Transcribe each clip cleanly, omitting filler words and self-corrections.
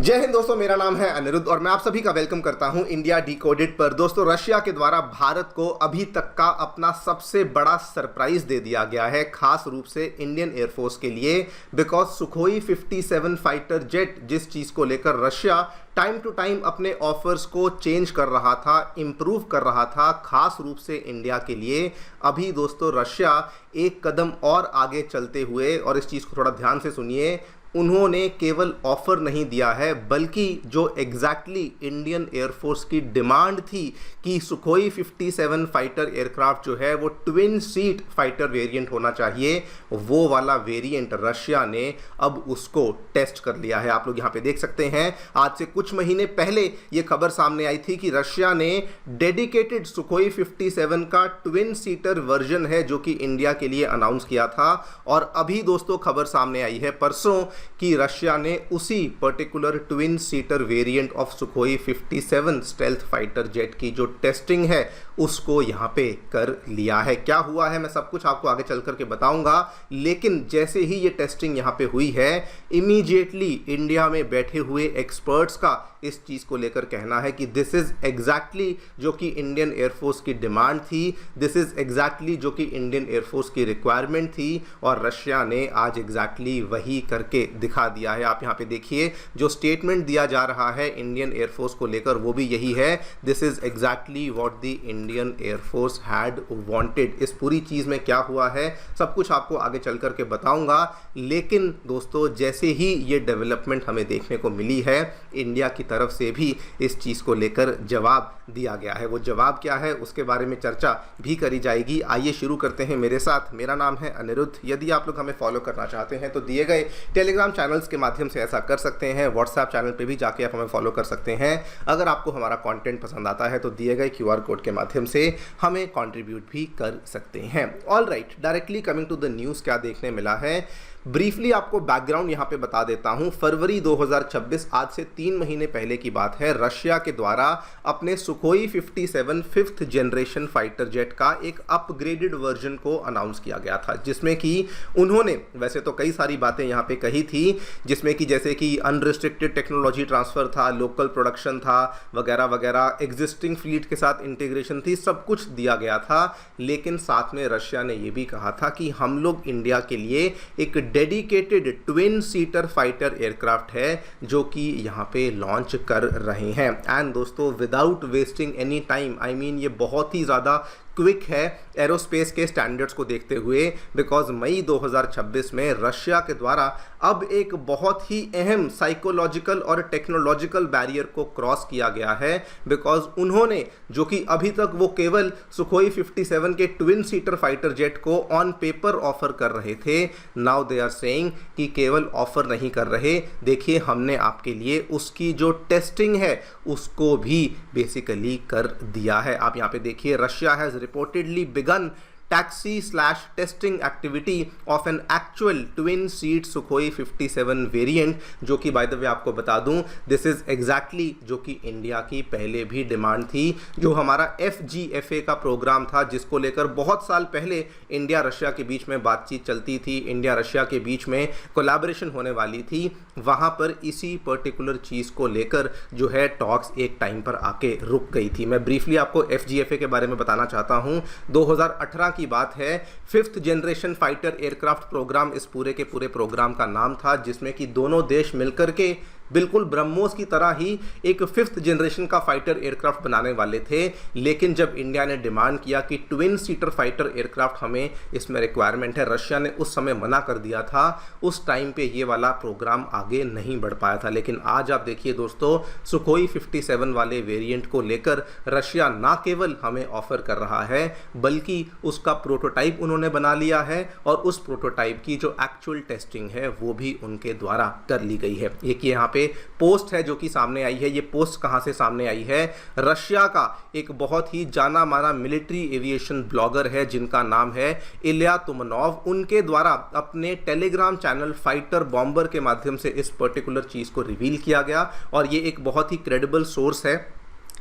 जय हिंद दोस्तों, मेरा नाम है अनिरुद्ध और मैं आप सभी का वेलकम करता हूं इंडिया डिकोडेड पर। दोस्तों, रशिया के द्वारा भारत को अभी तक का अपना सबसे बड़ा सरप्राइज दे दिया गया है, खास रूप से इंडियन एयरफोर्स के लिए। बिकॉज सुखोई 57 फाइटर जेट, जिस चीज़ को लेकर रशिया टाइम टू टाइम अपने ऑफर्स को चेंज कर रहा था, इंप्रूव कर रहा था, खास रूप से इंडिया के लिए, अभी दोस्तों रशिया एक कदम और आगे चलते हुए, और इस चीज़ को थोड़ा ध्यान से सुनिए, उन्होंने केवल ऑफर नहीं दिया है बल्कि जो एग्जैक्टली इंडियन एयरफोर्स की डिमांड थी कि सुखोई 57 फाइटर एयरक्राफ्ट जो है वो ट्विन सीट फाइटर वेरिएंट होना चाहिए, वो वाला वेरिएंट रशिया ने अब उसको टेस्ट कर लिया है। आप लोग यहाँ पे देख सकते हैं, आज से कुछ महीने पहले ये खबर सामने आई थी कि रशिया ने डेडिकेटेड सुखोई 57 का ट्विन सीटर वर्जन है जो कि इंडिया के लिए अनाउंस किया था। और अभी दोस्तों खबर सामने आई है परसों कि रशिया ने उसी particular twin seater variant of Sukhoi 57 stealth fighter jet की जो टेस्टिंग है उसको यहाँ पे कर लिया है। क्या हुआ है मैं सब कुछ आपको आगे चल करके बताऊंगा, लेकिन जैसे ही ये टेस्टिंग यहाँ पे हुई है, इमीडिएटली इंडिया में बैठे हुए एक्सपर्ट्स का इस चीज़ को लेकर कहना है कि दिस इज एग्जैक्टली जो कि इंडियन एयरफोर्स की डिमांड थी, दिस इज एग्जैक्टली जो कि इंडियन एयरफोर्स की रिक्वायरमेंट थी, और रशिया ने आज एग्जैक्टली वही करके दिखा दिया है। आप यहाँ पे देखिए, जो स्टेटमेंट दिया जा रहा है इंडियन एयरफोर्स को लेकर वो भी यही है, this is exactly what the Indian air force had wanted. इस पूरी चीज़ में क्या हुआ है सब कुछ आपको आगे चल करके बताऊंगा, लेकिन दोस्तों जैसे ही ये डेवलपमेंट हमें देखने को मिली है, इंडिया की तरफ से भी इस चीज़ को लेकर जवाब दिया गया है। वो जवाब क्या है उसके बारे में चर्चा भी करी जाएगी। आइए शुरू करते हैं मेरे साथ। मेरा नाम है अनिरुद्ध। यदि आप लोग हमें फॉलो करना चाहते हैं तो दिए गए टेलीग्राम चैनल्स के माध्यम से ऐसा कर सकते हैं। व्हाट्सएप चैनल पे भी जाके आप हमें फॉलो कर सकते हैं। अगर आपको हमारा कंटेंट पसंद आता है तो दिए गए QR कोड के माध्यम से हमें कंट्रीब्यूट भी कर सकते हैं। All right, directly coming to the news, क्या देखने मिला है ब्रीफली आपको बैकग्राउंड यहां पे बता देता हूं। फरवरी 2026, आज से 3 महीने पहले की बात है, रशिया के द्वारा अपने Sukhoi 57 5th generation fighter jet का एक अपग्रेडेड वर्जन को अनाउंस किया गया था, जिसमें कि उन्होंने वैसे तो कई सारी बातें यहां पे कही थी, जिसमें कि जैसे कि अनरिस्ट्रिक्टेड टेक्नोलॉजी ट्रांसफर था, लोकल प्रोडक्शन था, वगैरह वगैरह, एग्जिस्टिंग फ्लीट के साथ इंटीग्रेशन थी, सब कुछ दिया गया था। लेकिन साथ में रशिया ने यह भी कहा था कि हम लोग इंडिया के लिए एक dedicated twin seater fighter aircraft है जो कि यहां पे लॉन्च कर रहे हैं। एंड दोस्तों, without wasting any time, I mean ये बहुत ही ज़्यादा क्विक है एरोस्पेस के स्टैंडर्ड्स को देखते हुए, बिकॉज मई 2026 में रशिया के द्वारा अब एक बहुत ही अहम साइकोलॉजिकल और टेक्नोलॉजिकल बैरियर को क्रॉस किया गया है। बिकॉज उन्होंने, जो कि अभी तक वो केवल सुखोई 57 के ट्विन सीटर फाइटर जेट को ऑन पेपर ऑफर कर रहे थे, नाउ दे आर सेइंग कि केवल ऑफर नहीं कर रहे, देखिए हमने आपके लिए उसकी जो टेस्टिंग है उसको भी बेसिकली कर दिया है। आप यहाँ पे देखिए, Russia has reportedly begun taxi/testing activity of an actual twin seat Sukhoi 57 variant, जो कि बाय द वे आपको बता दूं, दिस इज एग्जैक्टली जो कि इंडिया की पहले भी डिमांड थी। जो हमारा FGFA का प्रोग्राम था, जिसको लेकर बहुत साल पहले इंडिया रशिया के बीच में बातचीत चलती थी, इंडिया रशिया के बीच में कोलैबोरेशन होने वाली थी, वहां पर इसी पर्टिकुलर चीज़ को लेकर जो है टॉक्स एक टाइम पर आके रुक गई थी। मैं ब्रीफली आपको FGFA के बारे में बताना चाहता हूं। 2018 की बात है, 5th generation fighter aircraft programme इस पूरे के पूरे प्रोग्राम का नाम था, जिसमें कि दोनों देश मिलकर के बिल्कुल ब्रह्मोस की तरह ही एक 5th जनरेशन का फाइटर एयरक्राफ्ट बनाने वाले थे। लेकिन जब इंडिया ने डिमांड किया कि ट्विन सीटर फाइटर एयरक्राफ्ट हमें इसमें रिक्वायरमेंट है, रशिया ने उस समय मना कर दिया था। उस टाइम पे ये वाला प्रोग्राम आगे नहीं बढ़ पाया था। लेकिन आज आप देखिए दोस्तों, सुखोई 57 वाले वेरिएंट को लेकर रशिया ना केवल हमें ऑफर कर रहा है, बल्कि उसका प्रोटोटाइप उन्होंने बना लिया है, और उस प्रोटोटाइप की जो एक्चुअल टेस्टिंग है वो भी उनके द्वारा कर ली गई है। एक यहाँ पे पोस्ट है जो कि सामने आई है। ये पोस्ट कहां से सामने आई है? रशिया का एक बहुत ही जाना माना मिलिट्री एविएशन ब्लॉगर है जिनका नाम है इलिया तुमनोव। उनके द्वारा अपने टेलीग्राम चैनल फाइटर बॉम्बर के माध्यम से इस पर्टिकुलर चीज को रिवील किया गया, और ये एक बहुत ही क्रेडिबल सोर्स है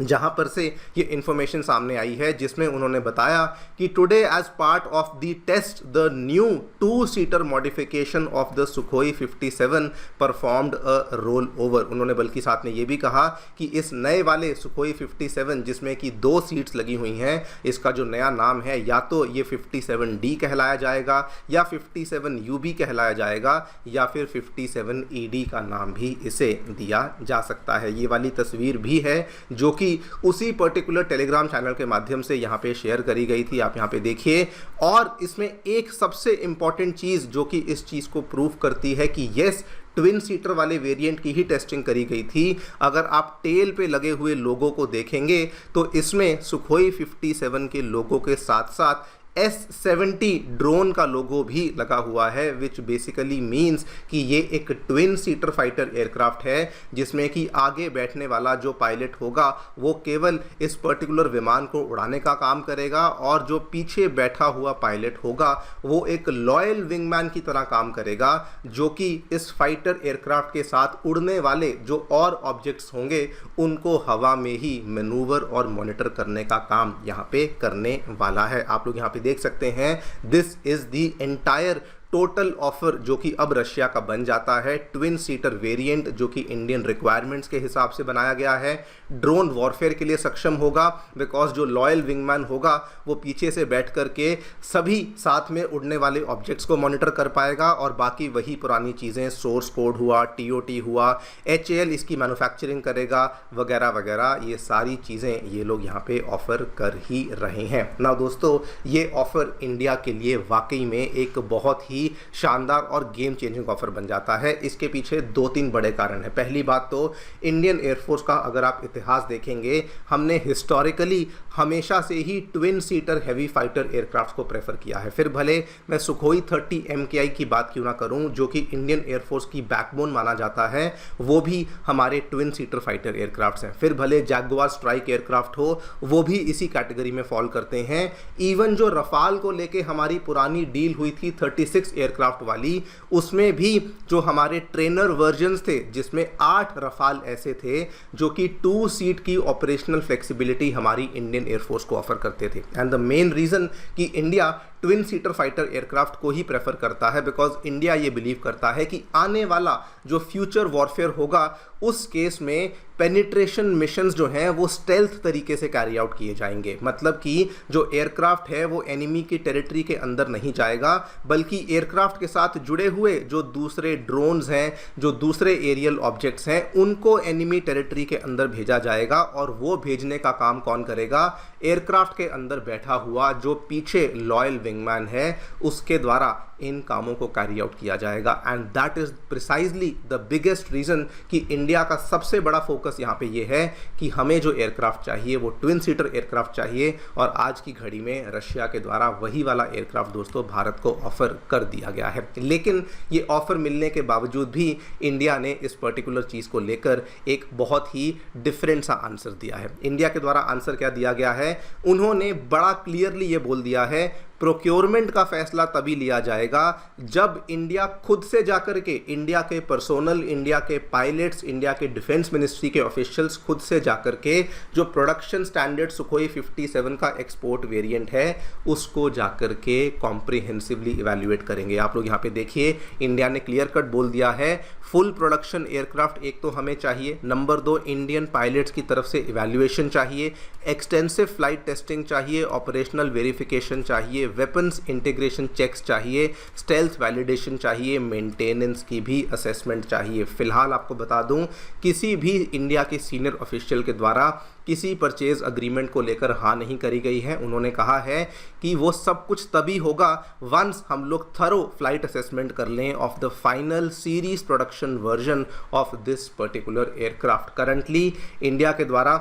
जहां पर से ये इंफॉर्मेशन सामने आई है, जिसमें उन्होंने बताया कि today as part of the test the new two seater modification of the Sukhoi 57 performed a roll over. उन्होंने बल्कि साथ में ये भी कहा कि इस नए वाले सुखोई 57 जिसमें कि 2 सीट्स लगी हुई हैं, इसका जो नया नाम है या तो ये 57D कहलाया जाएगा या 57UB कहलाया जाएगा या फिर 57ED का नाम भी इसे दिया जा सकता है। ये वाली तस्वीर भी है जो कि उसी पर्टिकुलर टेलीग्राम चैनल के माध्यम से यहाँ पे शेयर करी गई थी, आप यहाँ पे देखिए। और इसमें एक सबसे इंपॉर्टेंट चीज़ जो कि इस चीज़ को प्रूव करती है कि यस, ट्विन सीटर वाले वेरिएंट की ही टेस्टिंग करी गई थी। अगर आप टेल पे लगे हुए लोगों को देखेंगे तो इसमें सुखोई 57 के लोगों के साथ साथ S-70 ड्रोन का लोगो भी लगा हुआ है, विच बेसिकली मीन्स कि ये एक ट्विन सीटर फाइटर एयरक्राफ्ट है, जिसमें कि आगे बैठने वाला जो पायलट होगा वो केवल इस पर्टिकुलर विमान को उड़ाने का काम करेगा और जो पीछे बैठा हुआ पायलट होगा वो एक लॉयल विंगमैन की तरह काम करेगा, जो कि इस फाइटर एयरक्राफ्ट के साथ उड़ने वाले जो और ऑब्जेक्ट्स होंगे उनको हवा में ही मैनूवर और मॉनिटर करने का काम यहाँ पे करने वाला है। आप लोग यहाँ पे देख सकते हैं, this is the entire total offer जो कि अब रशिया का बन जाता है। ट्विन सीटर वेरिएंट जो कि इंडियन रिक्वायरमेंट्स के हिसाब से बनाया गया है, ड्रोन वॉरफेयर के लिए सक्षम होगा बिकॉज जो लॉयल विंगमैन होगा वो पीछे से बैठ करके सभी साथ में उड़ने वाले ऑब्जेक्ट्स को मॉनिटर कर पाएगा और बाकी वही पुरानी चीज़ें, सोर्स कोड हुआ, TOT हुआ, HAL इसकी मैन्युफैक्चरिंग करेगा वगैरह वगैरह, ये सारी चीज़ें ये लोग यहाँ पे ऑफ़र कर ही रहे हैं ना। दोस्तों, ये ऑफ़र इंडिया के लिए वाकई में एक बहुत ही शानदार और गेम चेंजिंग ऑफर बन जाता है। इसके पीछे 2-3 बड़े कारण हैं। पहली बात तो इंडियन एयरफोर्स का अगर आप इतिहास देखेंगे, हमने हिस्टोरिकली हमेशा से ही twin seater heavy fighter aircraft को प्रेफर किया है। फिर भले मैं सुखोई 30 MKI की बात क्यों ना करूं, जो कि इंडियन एयरफोर्स की बैकबोन माना जाता है, वो भी हमारे ट्विन सीटर फाइटर एयरक्राफ्ट हैं। फिर भले जैगुआर स्ट्राइक एयरक्राफ्ट हो, वो भी इसी कैटेगरी में फॉल करते हैं। इवन जो रफाल को लेके हमारी पुरानी डील हुई थी 36 एयरक्राफ्ट वाली, उसमें भी जो हमारे ट्रेनर वर्जन्स थे जिसमें 8 रफाल ऐसे थे जो कि 2 सीट की ऑपरेशनल फ्लेक्सिबिलिटी हमारी इंडियन एयरफोर्स को ऑफर करते थे। एंड द मेन रीजन कि India twin seater fighter aircraft को ही प्रेफर करता है बिकॉज इंडिया ये बिलीव करता है कि आने वाला जो फ्यूचर वॉरफेयर होगा उस केस में पेनिट्रेशन मिशंस जो हैं वो स्टेल्थ तरीके से कैरी आउट किए जाएंगे। मतलब कि जो एयरक्राफ्ट है वो एनिमी की टेरिटरी के अंदर नहीं जाएगा, बल्कि एयरक्राफ्ट के साथ जुड़े हुए जो दूसरे ड्रोन्स हैं, जो दूसरे एरियल ऑब्जेक्ट्स हैं, उनको एनिमी टेरिटरी के अंदर भेजा जाएगा। और वो भेजने का काम कौन करेगा? एयरक्राफ्ट के अंदर बैठा हुआ जो पीछे लॉयल विंगमैन है उसके द्वारा इन कामों को कैरी आउट किया जाएगा। And that is precisely the biggest reason कि इंडिया का सबसे बड़ा फोकस यहाँ पे ये है कि हमें जो एयरक्राफ्ट चाहिए वो ट्विन सीटर एयरक्राफ्ट चाहिए। और आज की घड़ी में रशिया के द्वारा वही वाला एयरक्राफ्ट दोस्तों भारत को ऑफर कर दिया गया है। लेकिन ये ऑफर मिलने के बावजूद भी इंडिया ने इस पर्टिकुलर चीज़ को लेकर एक बहुत ही डिफरेंट सा आंसर दिया है। इंडिया के द्वारा आंसर क्या दिया गया है? उन्होंने बड़ा क्लियरली ये बोल दिया है, प्रोक्योरमेंट का फैसला तभी लिया जाएगा जब इंडिया खुद से जाकर के, इंडिया के पर्सोनल, इंडिया के पायलट्स, इंडिया के डिफेंस मिनिस्ट्री के ऑफिशियल्स खुद से जाकर के जो प्रोडक्शन स्टैंडर्ड सुखोई 57 का एक्सपोर्ट वेरिएंट है उसको जाकर के कॉम्प्रिहेंसिवली इवैल्यूएट करेंगे। आप लोग यहाँ पे देखिए, इंडिया ने क्लियर कट बोल दिया है फुल प्रोडक्शन एयरक्राफ्ट एक तो हमें चाहिए, नंबर 2 इंडियन पायलट्स की तरफ से इवैल्यूएशन चाहिए, एक्सटेंसिव फ्लाइट टेस्टिंग चाहिए, ऑपरेशनल वेरिफिकेशन चाहिए, वेपन्स इंटीग्रेशन चेक्स चाहिए, स्टेल्थ वैलिडेशन चाहिए, मेंटेनेंस की भी असेसमेंट चाहिए। फिलहाल आपको बता दूं, किसी भी इंडिया के सीनियर ऑफिशियल के द्वारा किसी परचेज अग्रीमेंट को लेकर हाँ नहीं करी गई है। उन्होंने कहा है कि वो सब कुछ तभी होगा वंस हम लोग थरो फ्लाइट असेसमेंट कर लें of the final series production version of this particular aircraft. Currently India के द्वारा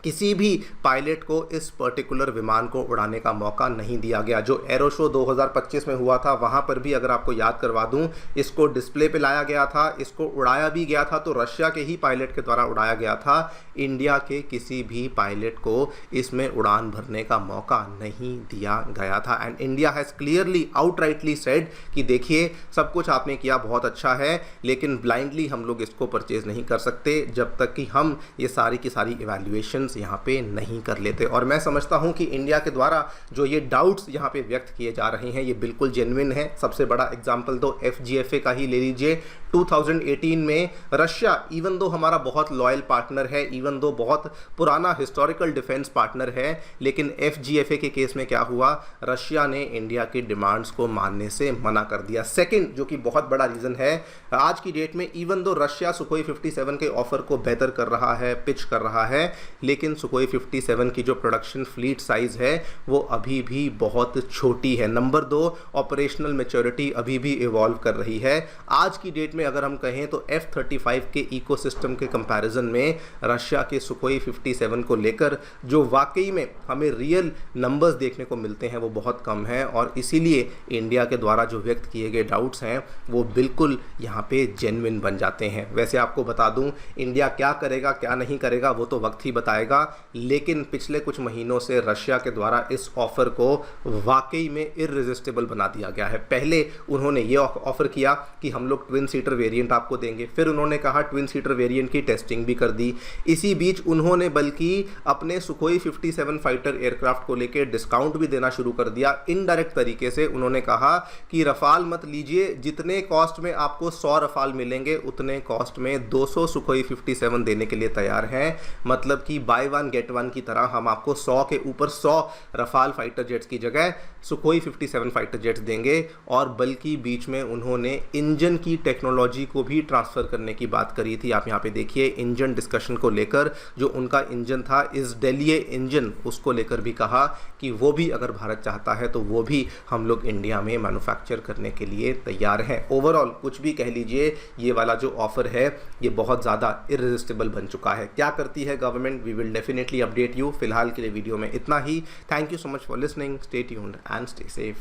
किसी भी पायलट को इस पर्टिकुलर विमान को उड़ाने का मौका नहीं दिया गया। जो एरो शो 2025 में हुआ था वहाँ पर भी अगर आपको याद करवा दूँ, इसको डिस्प्ले पे लाया गया था, इसको उड़ाया भी गया था तो रशिया के ही पायलट के द्वारा उड़ाया गया था। इंडिया के किसी भी पायलट को इसमें उड़ान भरने का मौका नहीं दिया गया था। And India has clearly outrightly said कि देखिए सब कुछ आपने किया बहुत अच्छा है, लेकिन ब्लाइंडली हम लोग इसको परचेज नहीं कर सकते जब तक कि हम ये सारी की सारी इवैल्यूएशन डिसीजंस यहाँ पे नहीं कर लेते। और मैं समझता हूँ कि इंडिया के द्वारा जो ये डाउट्स यहाँ पे व्यक्त किए जा रहे हैं ये बिल्कुल जेन्युइन है। सबसे बड़ा एग्जाम्पल तो FGFA का ही ले लीजिए। 2018 में रशिया, इवन दो हमारा बहुत लॉयल पार्टनर है, इवन दो बहुत पुराना हिस्टोरिकल डिफेंस पार्टनर है, लेकिन FGFA के केस में क्या हुआ, रशिया ने इंडिया की डिमांड्स को मानने से मना कर दिया। सेकंड, जो कि बहुत बड़ा रीज़न है, आज की डेट में इवन दो रशिया सुखोई 57 के ऑफर को बेहतर कर रहा है, पिच कर रहा है, लेकिन सुखोई 57 की जो प्रोडक्शन फ्लीट साइज है वो अभी भी बहुत छोटी है। नंबर 2, ऑपरेशनल मैच्योरिटी अभी भी इवॉल्व कर रही है। आज की डेट में अगर हम कहें तो F-35 के इकोसिस्टम के कंपैरिजन में रशिया के सुखोई 57 को लेकर जो वाकई में हमें रियल नंबर्स देखने को मिलते हैं वो बहुत कम है, और इसीलिए इंडिया के द्वारा जो व्यक्त किए गए डाउट्स हैं वो बिल्कुल यहाँ पे जेन्युइन बन जाते हैं। वैसे आपको बता दूं, इंडिया क्या करेगा क्या नहीं करेगा वो तो वक्त ही बताएगा, लेकिन पिछले कुछ महीनों से रशिया के द्वारा इस ऑफर को वाकई में इररेजिस्टिबल बना दिया गया है। पहले उन्होंने ये ऑफर किया कि हम लोग ट्विन सीटर वेरिएंट आपको देंगे, फिर उन्होंने कहा ट्विन सीटर वेरिएंट की टेस्टिंग भी कर दी। इसी बीच उन्होंने बल्कि अपने सुखोई 57 फाइटर एयरक्राफ्ट को लेकर डिस्काउंट भी देना शुरू कर दिया। इनडायरेक्ट तरीके से उन्होंने कहा कि रफाल मत लीजिए, जितने कॉस्ट में आपको 100 रफाल मिलेंगे उतने कॉस्ट में 200 सुखोई 57 देने के लिए तैयार हैं। मतलब कि बाय वन गेट वन की तरह हम आपको 100 के ऊपर 100 रफाल फाइटर जेट्स की जगह सुखोई 57 फाइटर जेट्स देंगे। और बल्कि बीच में उन्होंने इंजन की टेक्नोलॉजी को भी ट्रांसफ़र करने की बात करी थी। आप यहाँ पे देखिए, इंजन डिस्कशन को लेकर जो उनका इंजन था इस डेलिए इंजन, उसको लेकर भी कहा कि वो भी अगर भारत चाहता है तो वो भी हम लोग इंडिया में मैन्युफैक्चर करने के लिए तैयार हैं। ओवरऑल कुछ भी कह लीजिए, ये वाला जो ऑफर है ये बहुत ज़्यादा इररेजिस्टिबल बन चुका है। क्या करती है government, we will definitely update you. फिलहाल के लिए वीडियो में इतना ही। Thank you so much for listening, stay tuned and stay safe.